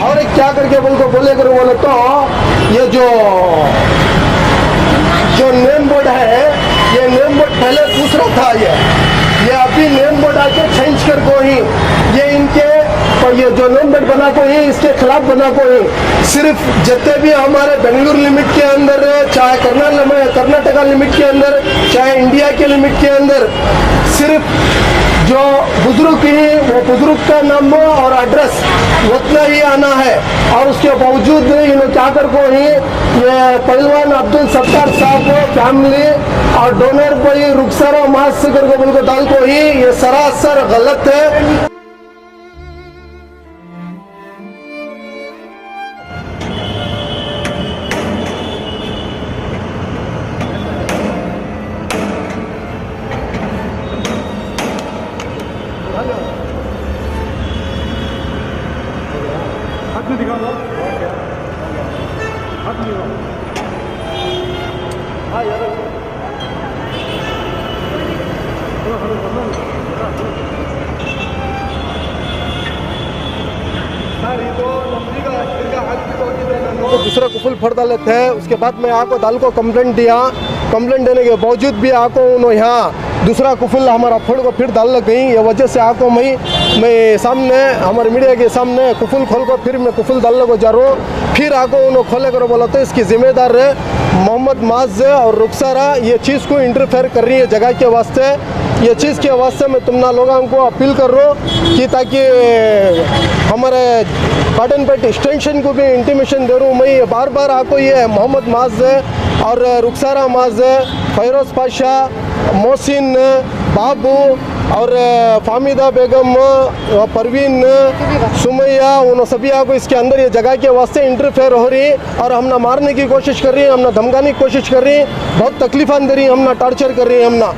और एक क्या करके बोले करो बोले तो ये जो नेम बोर्ड है, ये नेम बोर्ड पहले दूसरा था। ये अभी नेम बोर्ड आके चेंज कर को ही ये इनके और ये जो नेम बोर्ड बना को ही इसके खिलाफ बना को ही सिर्फ जितने भी हमारे बेंगलुरु लिमिट के अंदर, चाहे कर्नाटका लिमिट के अंदर, चाहे इंडिया के लिमिट के अंदर, सिर्फ जो बुजुर्ग ही वो बुजुर्ग का नाम और एड्रेस उतना ही आना है। और उसके बावजूद इन्होंने क्या कर को ही ये पहलवान अब्दुल सत्तार साहब को फैमिली और डोनर भाई रुखसारा मास कर को बोल को डाल को ही ये सरासर गलत है। दूसरा कुफुल फड़ डाले थे। उसके बाद मैं आको दाल को कंप्लेंट दिया। कंप्लेंट देने के बावजूद भी आको उन्होंने यहाँ दूसरा कुफुल हमारा फोड़ को फिर डाल लग गई। ये वजह से आको मैं सामने हमारे मीडिया के सामने कुफुल खोल को फिर मैं कुफुल डालने को जा रहा हूँ। फिर आको उन्होंने खोले करो बोला तो इसकी जिम्मेदार है मोहम्मद माज और रुखसारा ये चीज़ को इंटरफेयर कर रही है जगह के वास्ते। ये चीज़ के वास्ते मैं तुमना लोगों को अपील कर रहा हूँ कि ताकि हमारे कॉटनपेट एक्सटेंशन को भी इंटीमेशन दे रहा हूँ मैं। बार बार आपको ये मोहम्मद माज और रुखसारा माज, फैरोज़ पाशा, मोहसिन, बाबू और फामिदा बेगम, परवीन, सुमैया, उन सभी को इसके अंदर ये जगह के वास्ते इंटरफेयर हो रही और हमना मारने की कोशिश कर रही है, हमना धमकाने की कोशिश कर रही है, बहुत तकलीफ़ दे रही है, हमना टॉर्चर कर रही है। हमना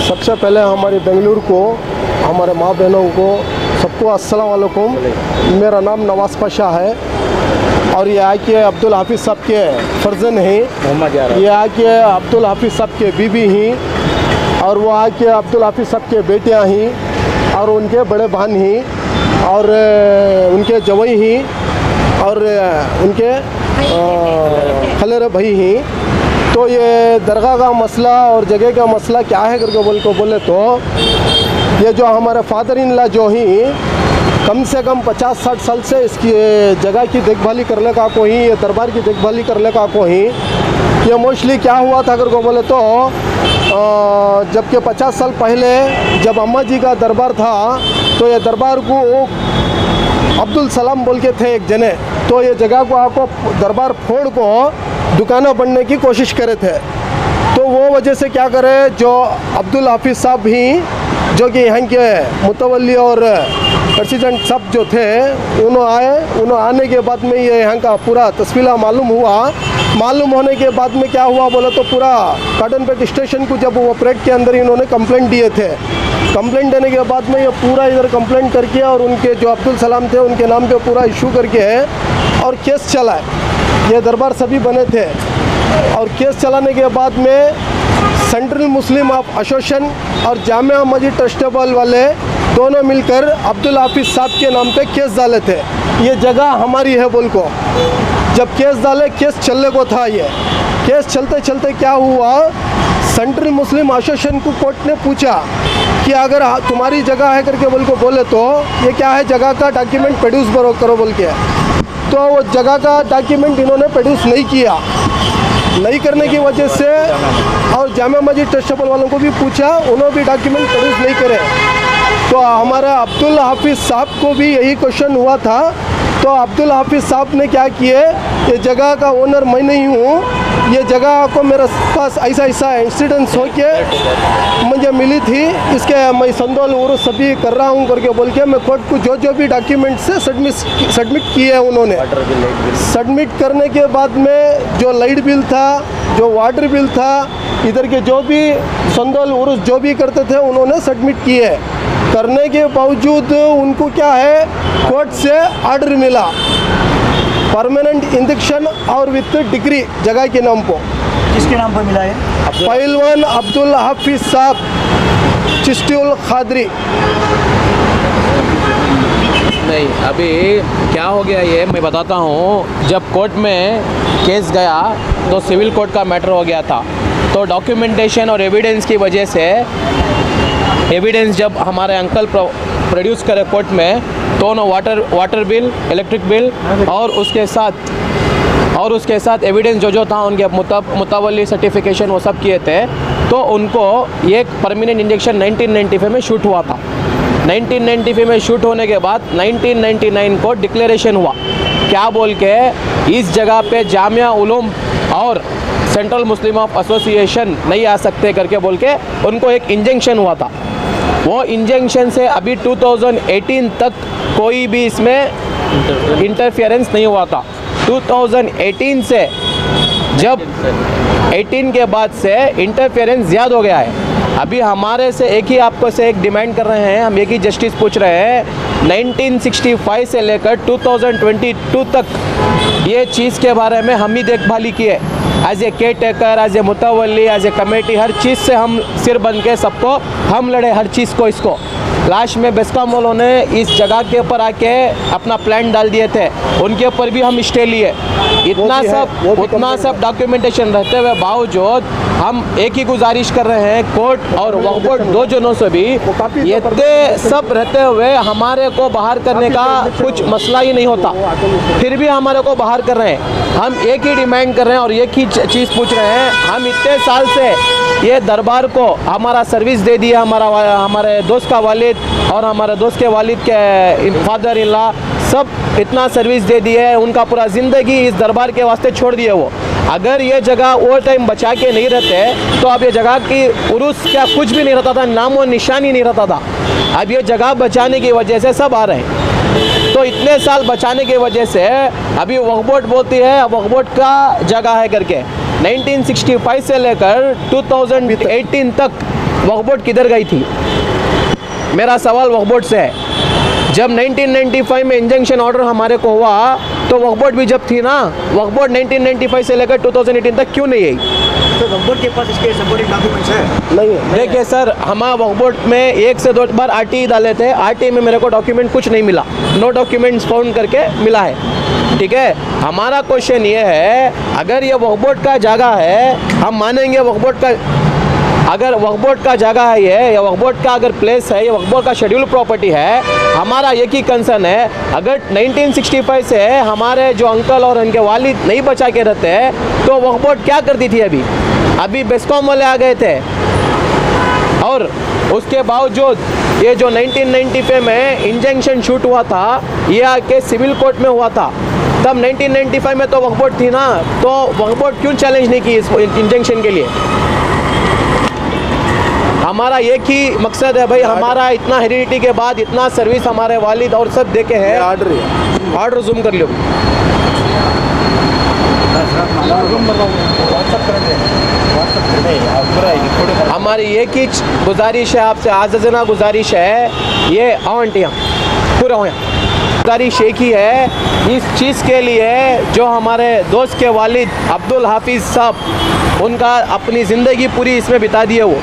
सबसे पहले हमारे बेंगलुरु को, हमारे माँ बहनों को सबको अस्सलाम वालेकुम। मेरा नाम नवाज पाशा है और ये आके अब्दुल हाफिज़ साहब के फर्जन हैं। ये आके अब्दुल हाफिज़ साहब के बीबी हैं और वो आके अब्दुल हाफिज़ साहब के बेटियाँ हैं और उनके बड़े बहन हैं और उनके जवाई हैं और उनके खलेर भाई हैं। तो ये दरगाह का मसला और जगह का मसला क्या है करके बोले तो ये जो हमारे फादर इन लॉ जो ही कम से कम 50-60 साल से इसकी जगह की देखभाली करने का को ही, ये दरबार की देखभाली करने का को ही, ये मोस्टली क्या हुआ था करके बोले तो जबकि 50 साल पहले जब अम्मा जी का दरबार था तो ये दरबार को अब्दुल सलाम बोल के थे एक जने, तो ये जगह को आपको दरबार फोड़ को दुकानें बनने की कोशिश करे थे। तो वो वजह से क्या करे जो अब्दुल हाफिज़ साहब ही जो कि यहाँ के मुतवल्ली और प्रेसिडेंट साहब जो थे उन्होंने आने के बाद में ये यहाँ का पूरा तस्वीला मालूम हुआ। मालूम होने के बाद में क्या हुआ बोला तो पूरा कॉटनपेट स्टेशन को जब वो परेड के अंदर इन्होंने कंप्लेंट दिए थे, कंप्लेंट देने के बाद में ये पूरा इधर कंप्लेंट करके और उनके जो अब्दुल सलाम थे उनके नाम पे पूरा इशू करके है और केस चला है। ये दरबार सभी बने थे और केस चलाने के बाद में सेंट्रल मुस्लिम एसोसिएशन और जामिया मस्जिद ट्रस्टेबल वाले दोनों मिलकर अब्दुल हाफिज़ साहब के नाम पे केस डाले थे। ये जगह हमारी है बोल को जब केस डाले, केस चलने को था। ये केस चलते चलते क्या हुआ, सेंट्रल मुस्लिम एसोसिएशन को कोर्ट ने पूछा कि अगर तुम्हारी जगह है करके बोले तो ये क्या है जगह का डॉक्यूमेंट प्रोड्यूस करो बोल के। तो वो जगह का डॉक्यूमेंट इन्होंने प्रोड्यूस नहीं किया। नहीं करने की वजह से और जामिया मस्जिद ट्रस्टेबल वालों को भी पूछा, उन्होंने भी डॉक्यूमेंट प्रोड्यूस नहीं करे। तो हमारा अब्दुल हाफिज़ साहब को भी यही क्वेश्चन हुआ था। तो अब्दुल हाफिज़ साहब ने क्या किए, ये जगह का ओनर मैं नहीं हूँ, ये जगह को मेरे पास ऐसा इंसिडेंट्स हो के मुझे मिली थी, इसके मैं संदोल उर्स सभी कर रहा हूँ करके बोल के मैं कोर्ट को जो भी डॉक्यूमेंट्स से सबमिट किए हैं उन्होंने। सबमिट करने के बाद में जो लाइट बिल था, जो वाटर बिल था, इधर के जो भी संदोल उर्स जो भी करते थे उन्होंने सबमिट किए। करने के बावजूद उनको क्या है, कोर्ट से ऑर्डर मिला परमानेंट इंजेक्शन और विथ डिग्री जगह के नाम पर। किसके नाम पर मिला है? पहलवान अब्दुल हाफिज़ साहब चिश्ती उल खादरी। नहीं, अभी क्या हो गया ये मैं बताता हूँ। जब कोर्ट में केस गया तो सिविल कोर्ट का मैटर हो गया था, तो डॉक्यूमेंटेशन और एविडेंस की वजह से एविडेंस जब हमारे अंकल प्रोड्यूस करे कोर्ट में, तो उन्होंने वाटर बिल, इलेक्ट्रिक बिल और उसके साथ एविडेंस जो था उनके मुतावली सर्टिफिकेशन वो सब किए थे। तो उनको एक परमानेंट इंजेक्शन 1995 में शूट हुआ था। 1995 में शूट होने के बाद 1999 को डिक्लेरेशन हुआ, क्या बोल के इस जगह पे जामिया उलूम और सेंट्रल मुस्लिम ऑफ एसोसिएशन नहीं आ सकते करके बोल के उनको एक इंजेक्शन हुआ था। वो इंजेक्शन से अभी 2018 तक कोई भी इसमें इंटरफेरेंस नहीं हुआ था। 2018 से जब 18 के बाद से इंटरफेरेंस ज़्यादा हो गया है। अभी हमारे से एक ही आपको से एक डिमांड कर रहे हैं, हम एक ही जस्टिस पूछ रहे हैं। 1965 से लेकर 2022 तक ये चीज़ के बारे में हम ही देखभाली की है। As a caretaker, as a मुतवल्ली, एज ए कमेटी, हर चीज़ से हम सिर बन के सबको हम लड़े, हर चीज़ को। इसको लास्ट में बेस्कॉम वालों ने इस जगह के ऊपर आके अपना प्लान डाल दिए थे, उनके ऊपर भी हम स्टे लिए। उतना सब डॉक्यूमेंटेशन रहते हुए बावजूद हम एक ही गुजारिश कर रहे हैं, कोर्ट और वक्फ बोर्ड दो जनों से भी, ये सब रहते हुए हमारे को बाहर करने का कुछ मसला ही नहीं होता, फिर भी हमारे को बाहर कर रहे हैं। हम एक ही डिमांड कर रहे हैं और एक ही चीज़ पूछ रहे हैं। हम इतने साल से ये दरबार को हमारा सर्विस दे दिया, हमारे दोस्त का वालिद और हमारे दोस्त के वालिद के फादर इन लॉ सब इतना सर्विस दे दी है, उनका पूरा ज़िंदगी इस दरबार के वास्ते छोड़ दिए वो। अगर ये जगह वो टाइम बचा के नहीं रहते तो अब ये जगह की उर्स क्या कुछ भी नहीं रहता था, नाम और निशान ही नहीं रहता था। अब ये जगह बचाने की वजह से सब आ रहे हैं। तो इतने साल बचाने की वजह से अभी वक्फ बोर्ड बोलती है वक्फ बोर्ड का जगह है करके। 1965 से लेकर 2018 तक वक्फ बोर्ड किधर गई थी? मेरा सवाल वक्फ बोर्ड से है। जब 1995 में इंजंक्शन ऑर्डर हमारे को हुआ तो वक्फ बोर्ड भी जब थी ना, वक्फ बोर्ड 1995 से लेकर 2018 तक क्यों नहीं आई? तो वक्फ बोर्ड के पास इसके सपोर्टिंग डॉक्यूमेंट्स है? नहीं है। देखिए सर, हम वक्फ बोर्ड में 1 से 2 बार आरटीई डाले थे, आरटीई में मेरे को डॉक्यूमेंट कुछ नहीं मिला, नो डॉक्यूमेंट्स फाउंड करके मिला है। ठीक है, हमारा क्वेश्चन ये है, अगर ये वक्फ बोर्ड का जगह है, हम मानेंगे वक्फ बोर्ड का, अगर वक्फ बोर्ड का जगह है ये, या वक्फ बोर्ड का अगर प्लेस है, ये वक्फ बोर्ड का शेड्यूल प्रॉपर्टी है, हमारा एक ही कंसर्न है, अगर 1965 से हमारे जो अंकल और उनके वालिद नहीं बचा के रहते हैं तो वक्फ बोर्ड क्या करती थी? अभी बेस्कॉम वाले आ गए थे और उसके बावजूद ये जो 1995 में इंजंक्शन शूट हुआ था, ये आके सिविल कोर्ट में हुआ था। तब 1995 में तो वक्फ बोर्ड थी ना, तो वक्फ बोर्ड क्यों चैलेंज नहीं की इस इंजंक्शन के लिए? हमारा एक ही मकसद है भाई, हमारा इतना हेरिडिटी के बाद इतना सर्विस हमारे वालिद और सब देखे हैं। ऑर्डर जूम कर लो। हमारी एक ही गुजारिश है आपसे, आज़ाना गुजारिश है, ये आंटियाँ पूरा हो गुजारिश एक ही है इस चीज़ के लिए, जो हमारे दोस्त के वालिद अब्दुल हाफिज़ साहब, उनका अपनी ज़िंदगी पूरी इसमें बिता दी है, वो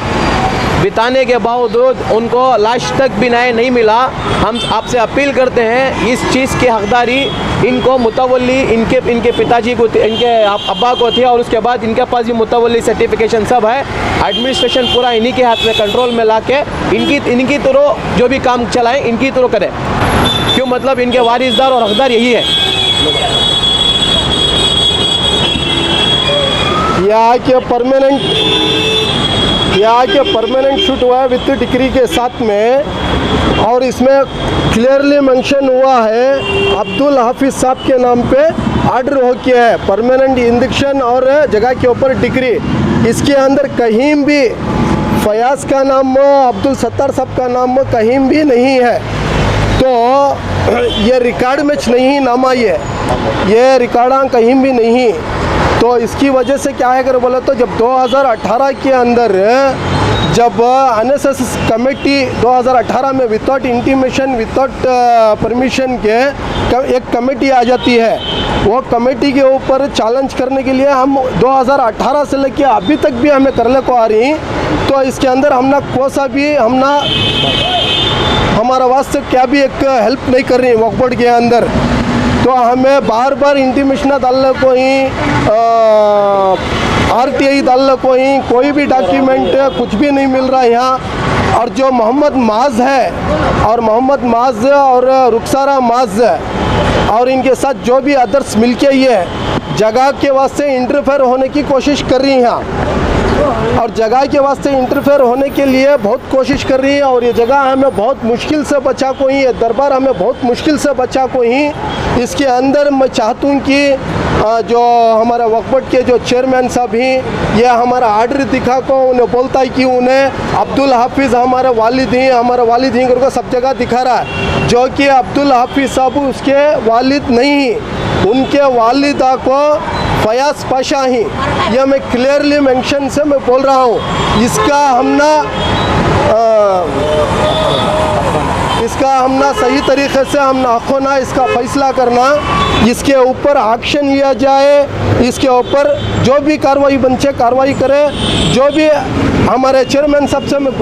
बिताने के बावजूद उनको लास्ट तक भी न्याय नहीं मिला। हम आपसे अपील करते हैं इस चीज़ की हकदारी इनको मुतवल्ली इनके पिताजी को, इनके अब्बा को थी, और उसके बाद इनके पास भी मुतवल्ली सर्टिफिकेशन सब है। एडमिनिस्ट्रेशन पूरा इन्हीं के हाथ में कंट्रोल में ला के इनकी तरह जो भी काम चलाएं इनकी तरह करें। क्यों? मतलब इनके वारिसदार और हकदार यही है। यहाँ के परमानेंट शूट हुआ है विथ डिग्री के साथ में, और इसमें क्लियरली मेंशन हुआ है अब्दुल हाफिज़ साहब के नाम पे ऑर्डर हो किया है, परमानेंट इंजेक्शन और जगह के ऊपर डिग्री। इसके अंदर कहीं भी फयाज का नाम, अब्दुल सत्तार साहब का नाम कहीं भी नहीं है। तो ये रिकॉर्ड में नहीं नामा, ये रिकॉर्ड कहीं भी नहीं। तो इसकी वजह से क्या है अगर बोले तो जब 2018 के अंदर जब एनएसएस कमेटी 2018 में विदाउट इंटीमेशन विदाउट परमिशन के एक कमेटी आ जाती है, वो कमेटी के ऊपर चैलेंज करने के लिए हम 2018 से लेके अभी तक भी हमें करने को आ रही तो इसके अंदर हमने कोसा भी हमारा वास्ते क्या भी एक हेल्प नहीं कर रही वक्फ बोर्ड के अंदर। तो हमें बार बार इंटीमेशन डालने को ही RTI डालने को ही कोई भी डॉक्यूमेंट कुछ भी नहीं मिल रहा है यहाँ। और जो मोहम्मद माज है और रुखसारा माज और इनके साथ जो भी अदर्स मिलके ये जगह के वास्ते इंटरफेयर होने की कोशिश कर रही हैं यहाँ, और जगह के वास्ते इंटरफेयर होने के लिए बहुत कोशिश कर रही है। और ये जगह हमें बहुत मुश्किल से बचा को ही, ये दरबार हमें बहुत मुश्किल से बचा को ही। इसके अंदर मैं चाहता हूँ कि जो हमारा वक्फ बोर्ड के जो चेयरमैन साहब हैं, ये हमारा आर्डर दिखा को उन्हें बोलता है कि उन्हें अब्दुल हाफिज़ हमारे वालिद हैं करके सब जगह दिखा रहा है, जो कि अब्दुल हाफिज़ साहब उसके वालिद नहीं, उनके वालिदा को फयाज पाशा ही। यह मैं क्लियरली मेंशन से मैं बोल रहा हूँ। इसका हमना सही तरीके से हमना अखोना इसका फैसला करना, इसके ऊपर एक्शन लिया जाए, इसके ऊपर जो भी कार्रवाई बनचे कार्रवाई करे। जो भी हमारे चेयरमैन साहब से मैं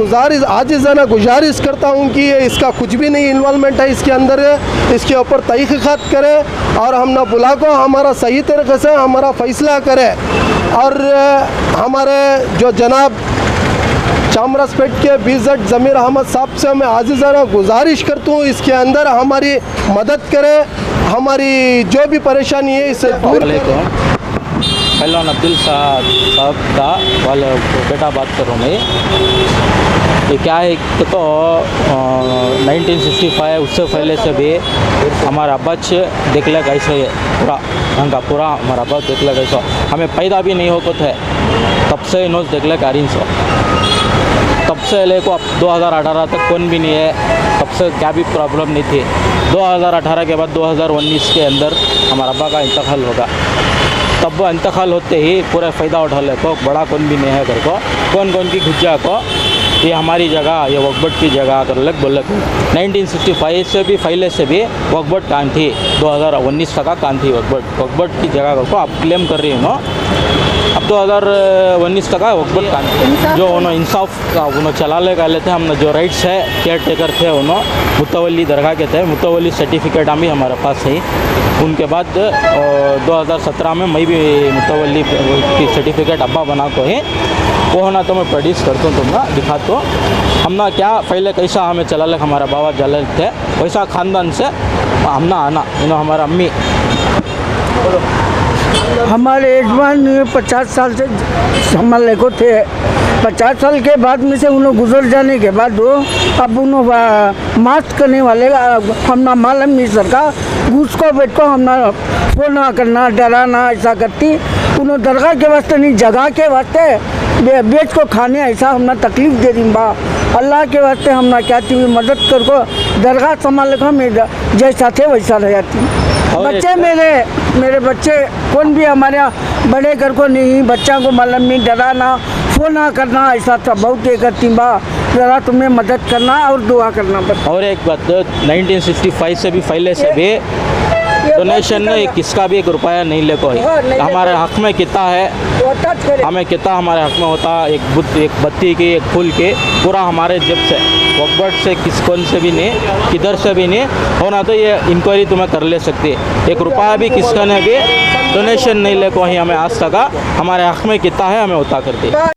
गुजारिश करता हूँ कि इसका कुछ भी नहीं इन्वॉल्वमेंट है इसके अंदर, इसके ऊपर तहकीकात करे और हम ना बुला को हमारा सही तरीके से हमारा फैसला करे। और हमारे जो जनाब चामराजपेट के BZ ज़मीर अहमद साहब से मैं आज़िज़ाना गुजारिश करता हूँ इसके अंदर हमारी मदद करें, हमारी जो भी परेशानी है इसे दूर करें। पहलवान अब्दुल साहब का वाले बेटा बात कर रहा हूँ मैं। ये क्या है तो 1965 उससे पहले से भी हमारा अब्बाच देख ले कैसे पूरा पूरा हमारा अब्बाच देख ले कैसा, हमें पैदा भी नहीं होता थे तब से इन्होंने देख ले कारीन सो, तब से लेको अब 2018 तक कौन भी नहीं है, तब से क्या भी प्रॉब्लम नहीं थी। 2018 के बाद 2019 के अंदर हमारा अब्बा का इंतकाल होगा, तब इंतकाल होते ही पूरा फ़ायदा उठा ले को बड़ा कौन भी नहीं है घर को, कौन की गुज्जा को ये हमारी जगह, ये वक्फ बोर्ड की जगह कर लग बोल 1965 से भी पहले से भी वक्फ बोर्ड कान थी, 2019 तक कान थी वक्फ बोर्ड की जगह को आप क्लेम कर रही हो। अब 2019 तक वक्फ बोर्ड कान थी, जो उन्होंने इंसाफ का उन्होंने चलाने का लेते हमने जो राइट्स है केयर टेकर थे उन्होंने मुतवली दरगाह के थे, मुतवली सर्टिफिकेट हम भी हमारे पास है। उनके बाद 2017 में मैं भी मुतवली की सर्टिफिकेट अब्बा बना को है वो होना तो मैं प्रोड्यूस करता हूँ, तुमना दिखाता हूँ। हमना क्या पहले कैसा हमें चला ले हमारा बाबा जला थे वैसा ख़ानदान से हमना आना इन्हों हमारा अम्मी हमारे यजमान 50 साल से संभालने को थे। 50 साल के बाद में से उन्होंने गुजर जाने के बाद अब उन्होंने मास्क करने वाले हमना मालूम नहीं सरकार घूस को बैठ को हमना फोन करना डराना ऐसा करती, उन्होंने दरगाह के वास्ते नहीं जगह के वास्ते बेच को खाने ऐसा हमना तकलीफ दे दी बा। अल्लाह के वास्ते हमना क्या थी मदद कर को दरगाह संभाल को मैं जैसा थे वैसा रह जाती। बच्चे मेरे बच्चे कौन भी हमारे बड़े घर को नहीं, बच्चा को मालूम नहीं डराना फोन करना ऐसा सब बहुत ये करती बा। ज़रा तुम्हें मदद करना और दुआ करना बस। और एक बात 1965 से भी पहले से भी डोनेशन ने किसका भी 1 रुपया नहीं ले कोई, हमारे हक़ में कितना है हमें कितना हमारे हक़ में होता, एक बत्ती की एक फूल के पूरा हमारे जेब से वक्फ बोर्ड से कौन से भी नहीं किधर से भी नहीं होना, तो ये इंक्वायरी तुम्हें कर ले सकती है। 1 रुपया भी किसका ने भी डोनेशन नहीं ले को ही हमें आज तक हमारे हक़ में कितना है हमें उतना करती है।